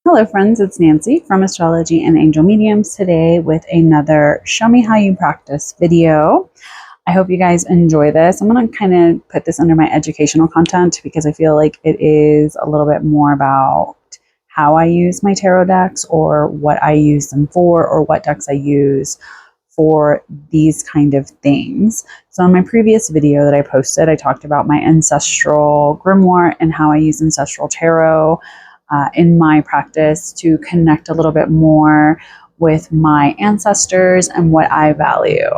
Hello friends, it's Nancy from Astrology and Angel Mediums today with another Show Me How You Practice video. I hope you guys enjoy this. I'm going to kind of put this under my educational content because I feel like it is a little bit more about how I use my tarot decks or what I use them for or what decks I use for these kind of things. So in my previous video that I posted, I talked about my ancestral grimoire and how I use ancestral tarot in my practice to connect a little bit more with my ancestors and what I value.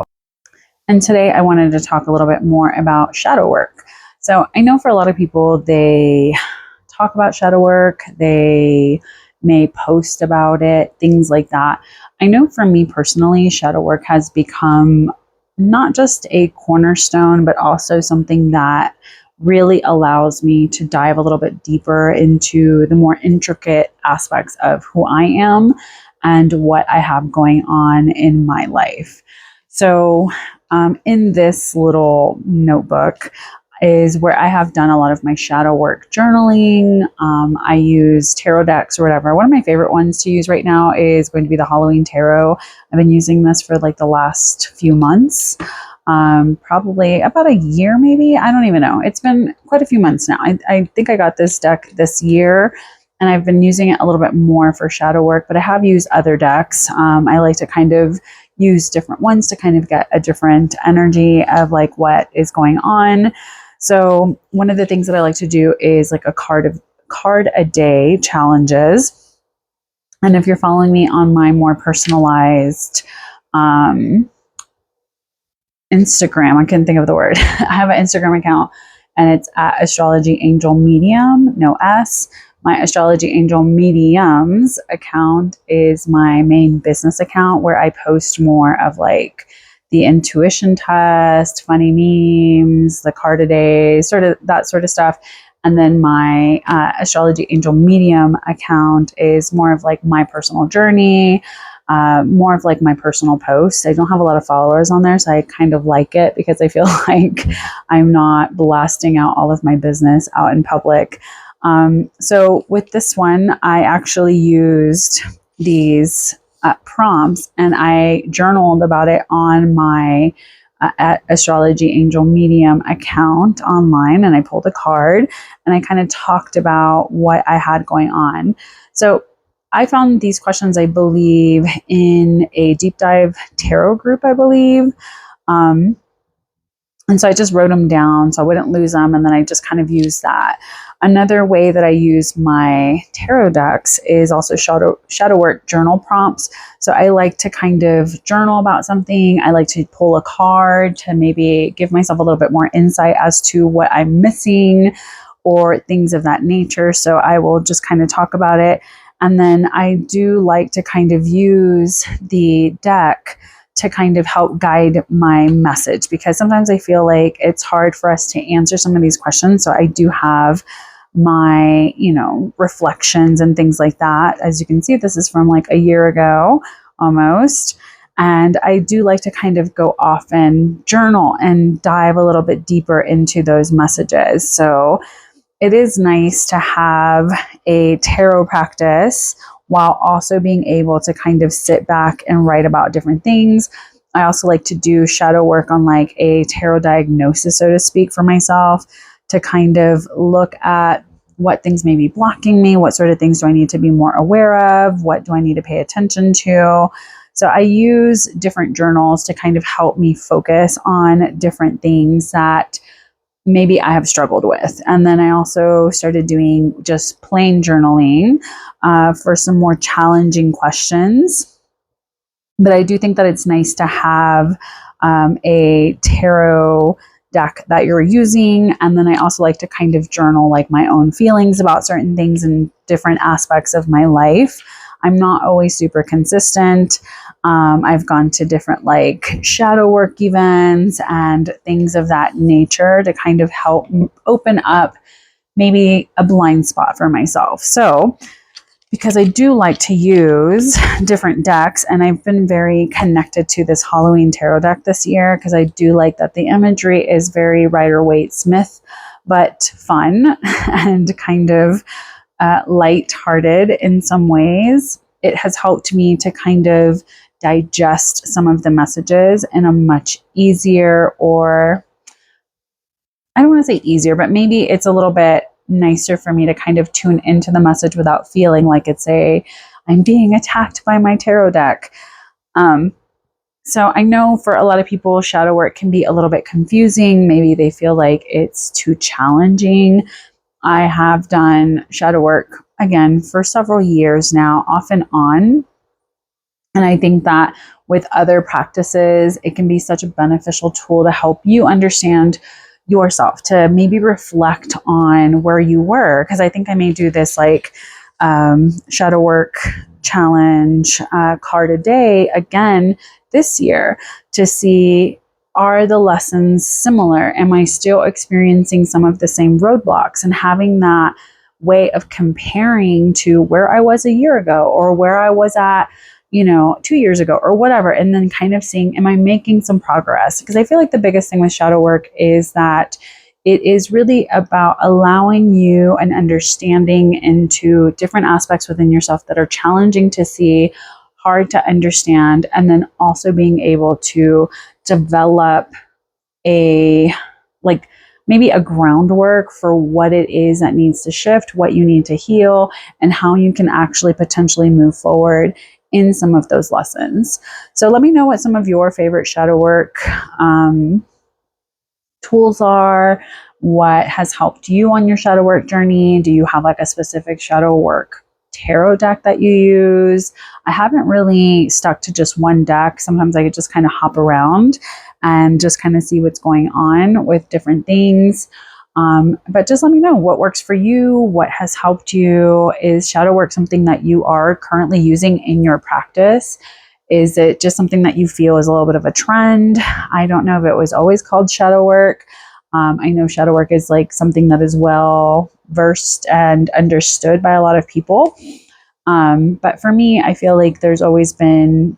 And today I wanted to talk a little bit more about shadow work. So I know for a lot of people, they talk about shadow work, they may post about it, things like that. I know for me personally, shadow work has become not just a cornerstone, but also something that really allows me to dive a little bit deeper into the more intricate aspects of who I am and what I have going on in my life. So, in this little notebook is where I have done a lot of my shadow work journaling. I use tarot decks or whatever. One of my favorite ones to use right now is going to be the Halloween Tarot. I've been using this for like the last few months. Probably about a year, maybe. I don't even know. It's been quite a few months now. I think I got this deck this year and I've been using it a little bit more for shadow work, but I have used other decks. I like to kind of use different ones to kind of get a different energy of like what is going on. So one of the things that I like to do is like a card a day challenges. And if you're following me on my more personalized Instagram, I couldn't think of the word. I have an Instagram account and it's at Astrology Angel Medium, no S. My Astrology Angel Mediums account is my main business account where I post more of like the intuition test, funny memes, the card a day, sort of that sort of stuff. And then my Astrology Angel Medium account is more of like my personal journey, more of like my personal posts. I don't have a lot of followers on there, so I kind of like it because I feel like I'm not blasting out all of my business out in public. So with this one, I actually used these prompts and I journaled about it on my at Astrology Angel Medium account online, and I pulled a card and I kind of talked about what I had going on. So I found these questions, I believe, in a deep dive tarot group, I believe. And so I just wrote them down so I wouldn't lose them. And then I just kind of used that. Another way that I use my tarot decks is also shadow work journal prompts. So I like to kind of journal about something. I like to pull a card to maybe give myself a little bit more insight as to what I'm missing or things of that nature. So I will just kind of talk about it. And then I do like to kind of use the deck to kind of help guide my message, because sometimes I feel like it's hard for us to answer some of these questions. So I do have my, reflections and things like that. As you can see, this is from like a year ago almost. And I do like to kind of go off and journal and dive a little bit deeper into those messages. So it is nice to have a tarot practice while also being able to kind of sit back and write about different things. I also like to do shadow work on like a tarot diagnosis, so to speak, for myself, to kind of look at what things may be blocking me, what sort of things do I need to be more aware of, what do I need to pay attention to. So I use different journals to kind of help me focus on different things that maybe I have struggled with. And then I also started doing just plain journaling for some more challenging questions. But I do think that it's nice to have a tarot deck that you're using. And then I also like to kind of journal like my own feelings about certain things and different aspects of my life. I'm not always super consistent. I've gone to different like shadow work events and things of that nature to kind of help open up maybe a blind spot for myself. So because I do like to use different decks, and I've been very connected to this Halloween tarot deck this year because I do like that the imagery is very Rider-Waite-Smith, but fun and kind of light-hearted in some ways. It has helped me to kind of digest some of the messages in a much easier, or I don't want to say easier, but maybe it's a little bit nicer for me to kind of tune into the message without feeling like it's I'm being attacked by my tarot deck. So I know for a lot of people, shadow work can be a little bit confusing. Maybe they feel like it's too challenging. I have done shadow work, again, for several years now, off and on. And I think that with other practices, it can be such a beneficial tool to help you understand yourself, to maybe reflect on where you were. Because I think I may do this shadow work challenge card a day again this year to see, are the lessons similar? Am I still experiencing some of the same roadblocks? And having that way of comparing to where I was a year ago, or where I was at 2 years ago, or whatever, and then kind of seeing, am I making some progress? Because I feel like the biggest thing with shadow work is that it is really about allowing you an understanding into different aspects within yourself that are challenging to see, hard to understand, and then also being able to develop maybe a groundwork for what it is that needs to shift, what you need to heal, and how you can actually potentially move forward in some of those lessons. So let me know what some of your favorite shadow work tools are, what has helped you on your shadow work journey. Do you have like a specific shadow work tarot deck that you use? I haven't really stuck to just one deck. Sometimes I could just kind of hop around and just kind of see what's going on with different things. But just let me know what works for you, what has helped you. Is shadow work something that you are currently using in your practice? Is it just something that you feel is a little bit of a trend? I don't know if it was always called shadow work. I know shadow work is like something that is well versed and understood by a lot of people. But for me, I feel like there's always been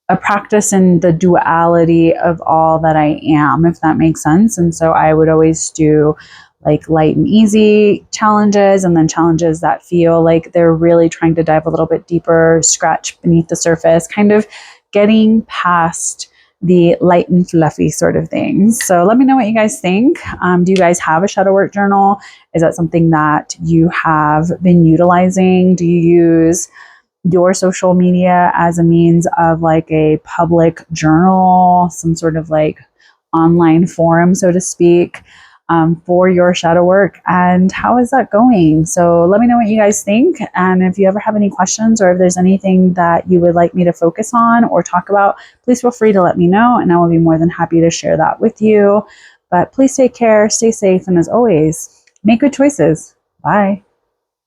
a practice in the duality of all that I am, if that makes sense. And so I would always do like light and easy challenges, and then challenges that feel like they're really trying to dive a little bit deeper, scratch beneath the surface, kind of getting past the light and fluffy sort of things. So let me know what you guys think. Do you guys have a shadow work journal? Is that something that you have been utilizing? Do you use your social media as a means of like a public journal, some sort of like online forum, so to speak, for your shadow work? And how is that going? So let me know what you guys think. And if you ever have any questions, or if there's anything that you would like me to focus on or talk about, please feel free to let me know, and I will be more than happy to share that with you. But please take care, stay safe, and as always, make good choices. Bye.